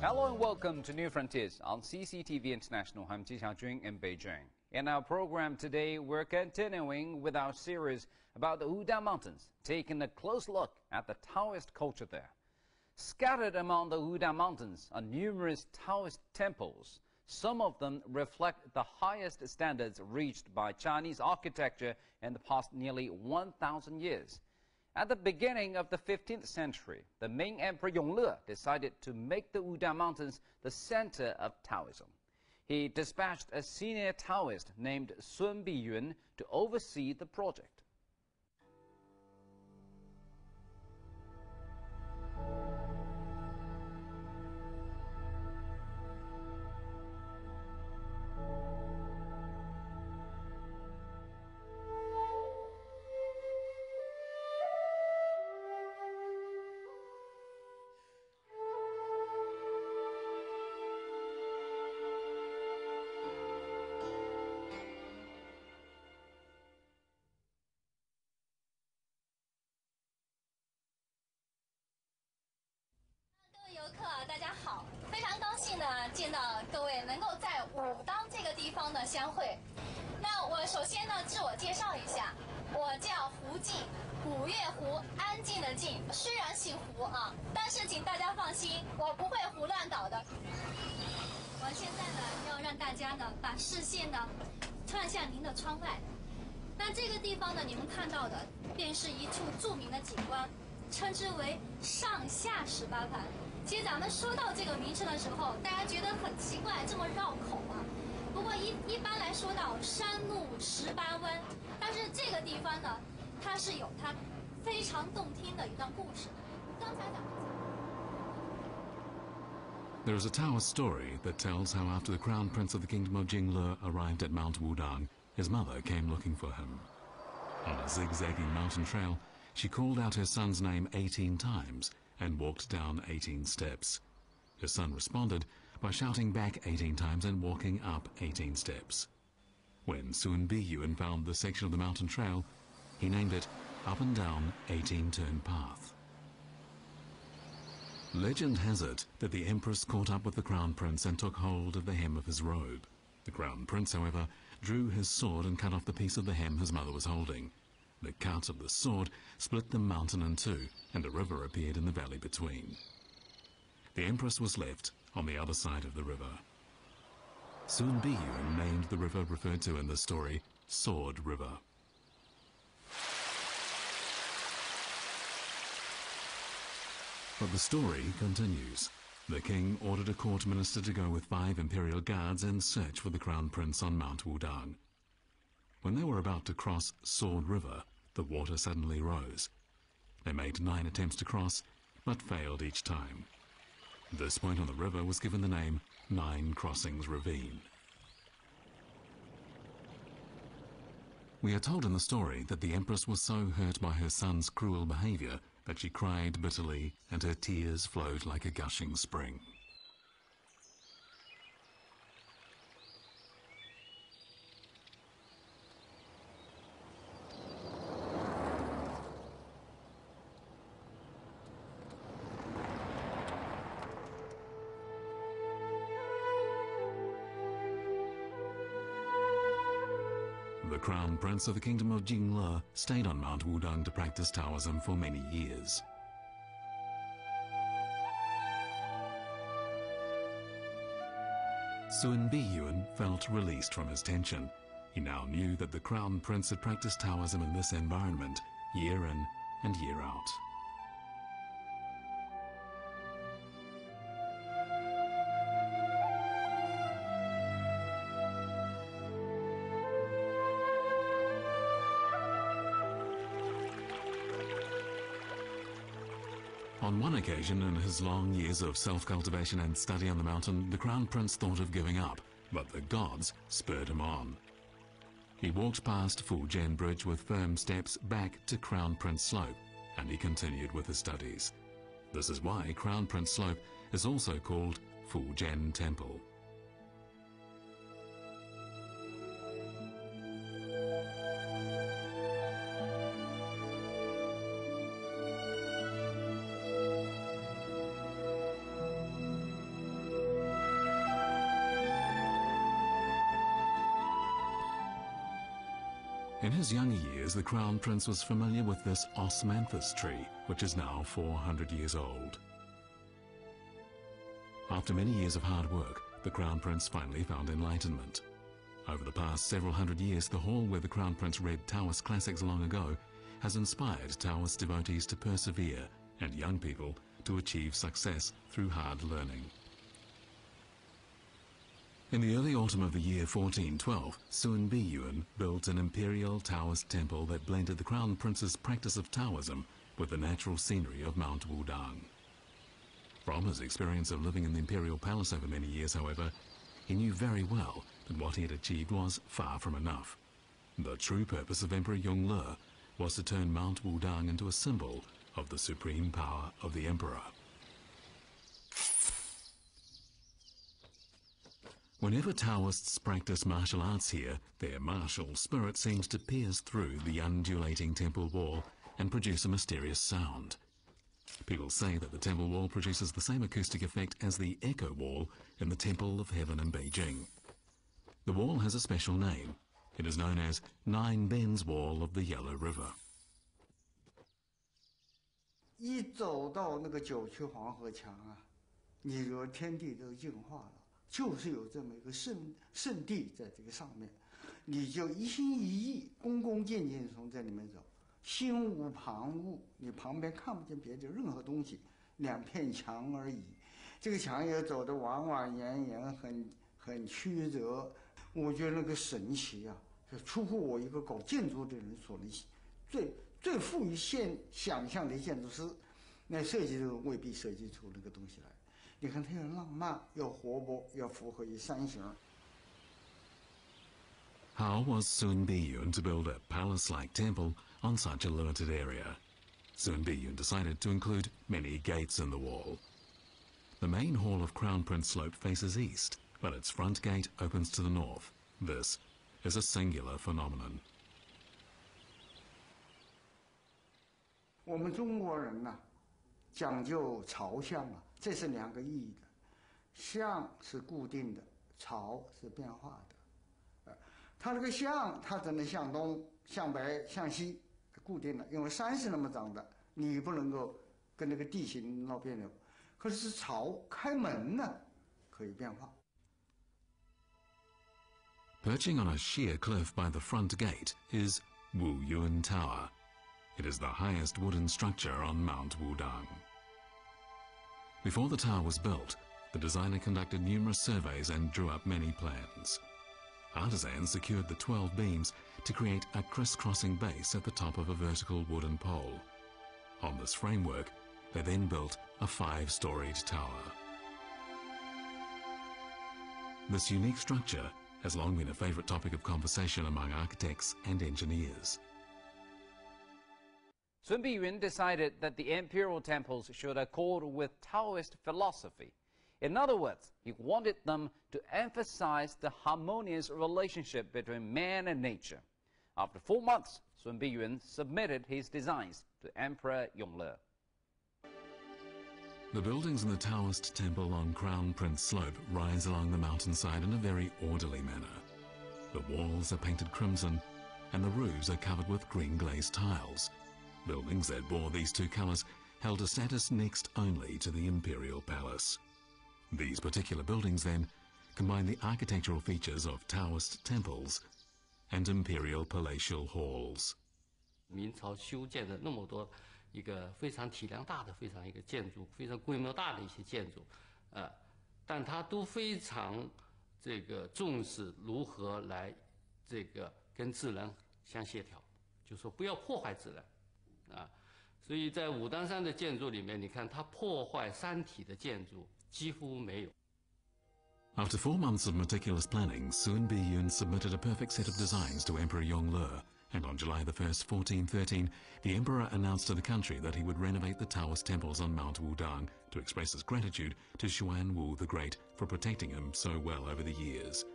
Hello and welcome to New Frontiers on CCTV International. I'm Ji Xiaojun in Beijing. In our program today, we're continuing with our series about the Wudang Mountains, taking a close look at the Taoist culture there. Scattered among the Wudang Mountains are numerous Taoist temples. Some of them reflect the highest standards reached by Chinese architecture in the past nearly 1,000 years. At the beginning of the 15th century, the Ming Emperor Yongle decided to make the Wudang Mountains the center of Taoism. He dispatched a senior Taoist named Sun Biyun to oversee the project.相会，那我首先呢自我介绍一下，我叫胡静，古月胡，安静的静。虽然姓胡啊，但是请大家放心，我不会胡乱搞的。我现在呢要让大家呢把视线呢看向您的窗外，那这个地方呢你们看到的便是一处著名的景观，称之为上下18盘。其实咱们说到这个名称的时候，大家觉得很奇怪，这么绕口啊。不过一般来说到山路18弯，但是这个地方呢，它是有它非常动听的一段故事。刚才咱们There is a Taoist story that tells how after the Crown Prince of the Kingdom of Yongle arrived at Mount Wudang, his mother came looking for him. On a zigzagging mountain trail, she called out her son's name 18 times and walked down 18 steps. Her son responded by shouting back 18 times and walking up 18 steps. When Sun Biyun found the section of the mountain trail, he named it Up and Down 18 Turn Path. Legend has it that the Empress caught up with the Crown Prince and took hold of the hem of his robe. The Crown Prince, however, drew his sword and cut off the piece of the hem his mother was holding. The cut of the sword split the mountain in two, and a river appeared in the valley between. The Empress was left on the other side of the river. Sun Biyun named the river referred to in the story Sword River. But the story continues. The king ordered a court minister to go with 5 imperial guards and search for the Crown Prince on Mount Wudang. When they were about to cross Sword River, the water suddenly rose. They made 9 attempts to cross, but failed each time. This point on the river was given the name 9 Crossings Ravine. We are told in the story that the Empress was so hurt by her son's cruel behavior that she cried bitterly and her tears flowed like a gushing spring. The Crown Prince of the Kingdom of Yongle stayed on Mount Wudang to practice Taoism for many years. Sun Biyun felt released from his tension. He now knew that the Crown Prince had practiced Taoism in this environment year in and year out. On one occasion in his long years of self-cultivation and study on the mountain, the Crown Prince thought of giving up, but the gods spurred him on. He walked past Fujian Bridge with firm steps back to Crown Prince Slope, and he continued with his studies. This is why Crown Prince Slope is also called Fujian Temple. In his younger years, the Crown Prince was familiar with this osmanthus tree, which is now 400 years old. After many years of hard work, the Crown Prince finally found enlightenment. Over the past several hundred years, the hall where the Crown Prince read Taoist classics long ago has inspired Taoist devotees to persevere and young people to achieve success through hard learning. In the early autumn of the year 1412, Sun Biyun built an imperial Taoist temple that blended the Crown Prince's practice of Taoism with the natural scenery of Mount Wudang. From his experience of living in the imperial palace over many years, however, he knew very well that what he had achieved was far from enough. The true purpose of Emperor Yongle was to turn Mount Wudang into a symbol of the supreme power of the emperor. Whenever Taoists practice martial arts here, their martial spirit seems to pierce through the undulating temple wall and produce a mysterious sound. People say that the temple wall produces the same acoustic effect as the echo wall in the Temple of Heaven in Beijing. The wall has a special name. It is known as Nine Bends Wall of the Yellow River. 一走到那个九曲黄河墙啊，你说天地都净化了。 就是有这么一个圣地在这个上面，你就一心一意、恭恭敬敬从这里面走，心无旁骛，你旁边看不见别的任何东西，两片墙而已。这个墙也走得弯弯延延，很曲折。我觉得那个神奇啊，是出乎我一个搞建筑的人所能最富于想象的建筑师，那设计都未必设计出那个东西来。 你看，它又浪漫，又活泼，又符合于三形。 How was Sun Biyun to build a palace-like temple on such a limited area? Sun Biyun decided to include many gates in the wall. The main hall of Crown Prince Slope faces east, but its front gate opens to the north. This is a singular phenomenon. 我们中国人呢，讲究朝向啊。 这是两个意义的，向是固定的，朝是变化的。它这个向，它只能向东、向北、向西，固定的，因为山是那么长的，你不能够跟那个地形闹别扭。可是朝开门呢，可以变化。Perching on a sheer cliff by the front gate is Wuyun Tower. It is the highest wooden structure on Mount Wudang. Before the tower was built, the designer conducted numerous surveys and drew up many plans. Artisans secured the 12 beams to create a crisscrossing base at the top of a vertical wooden pole. On this framework, they then built a 5-storied tower. This unique structure has long been a favorite topic of conversation among architects and engineers. Sun Biyun decided that the imperial temples should accord with Taoist philosophy. In other words, he wanted them to emphasize the harmonious relationship between man and nature. After 4 months, Sun Biyun submitted his designs to Emperor Yongle. The buildings in the Taoist temple on Crown Prince Slope rise along the mountainside in a very orderly manner. The walls are painted crimson, and the roofs are covered with green glazed tiles. Buildings that bore these two colors held a status next only to the imperial palace. These particular buildings, then, combine the architectural features of Taoist temples and imperial palatial halls. 明朝修建的那么多一个非常体量大的、非常一个建筑、非常规模大的一些建筑，但它都非常这个重视如何来这个跟自然相协调，就说不要破坏自然。 所以在武当山的建筑里面，你看它破坏山体的建筑几乎没有。 After 4 months of meticulous planning, Sun Biyun submitted a perfect set of designs to Emperor Yongle, and on July 1st, 1413, the emperor announced to the country that he would renovate the Taoist temples on Mount Wudang to express his gratitude to Xuanwu the Great for protecting him so well over the years.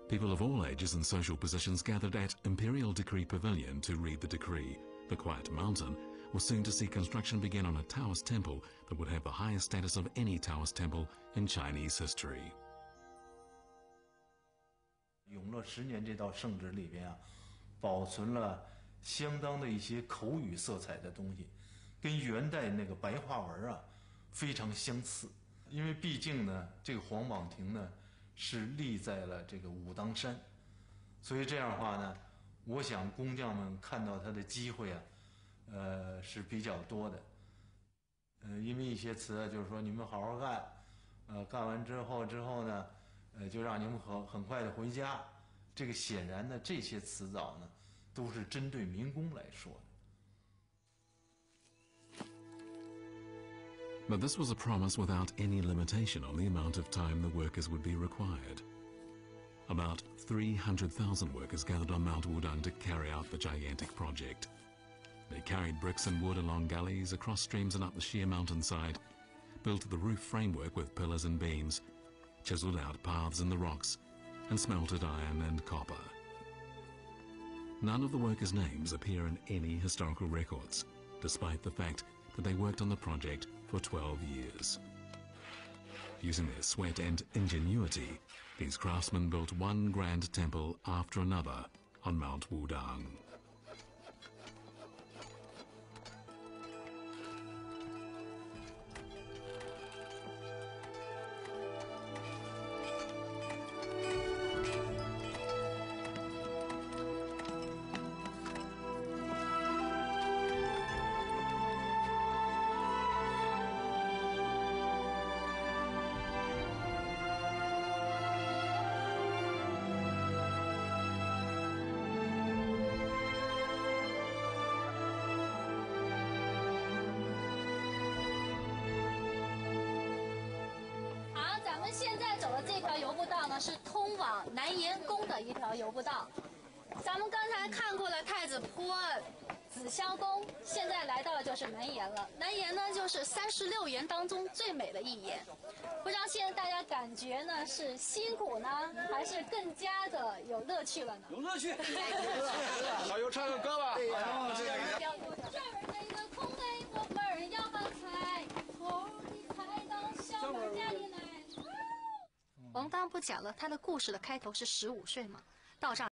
People of all ages and social positions gathered at Imperial Decree Pavilion to read the decree. The Quiet Mountain was soon to see construction begin on a Taoist temple that would have the highest status of any Taoist temple in Chinese history. 永乐10年这道圣旨里边啊，保存了相当的一些口语色彩的东西，跟元代那个白话文啊非常相似。因为毕竟呢，这个黄榜亭呢是立在了这个武当山，所以这样的话呢，我想工匠们看到它的机会啊，是比较多的。因为一些词啊，就是说你们好好干，干完之后呢，就让你们很快的回家。这个显然呢，这些词藻呢，都是针对民工来说的。 But this was a promise without any limitation on the amount of time the workers would be required. About 300,000 workers gathered on Mount Wudang to carry out the gigantic project. They carried bricks and wood along gullies, across streams and up the sheer mountainside, built the roof framework with pillars and beams, chiseled out paths in the rocks, and smelted iron and copper. None of the workers' names appear in any historical records, despite the fact that they worked on the project for 12 years. Using their sweat and ingenuity, these craftsmen built one grand temple after another on Mount Wudang.这条游步道呢是通往南岩宫的一条游步道。咱们刚才看过了太子坡、紫霄宫，现在来到的就是南岩了。南岩呢就是36岩当中最美的一岩。不知道现在大家感觉呢是辛苦呢，还是更加的有乐趣了呢？有乐趣，好，又唱个歌吧。对呀，这儿那个空位我们要发财，头的抬到小门家里来。王当不讲了，他的故事的开头是15岁嘛，到这儿。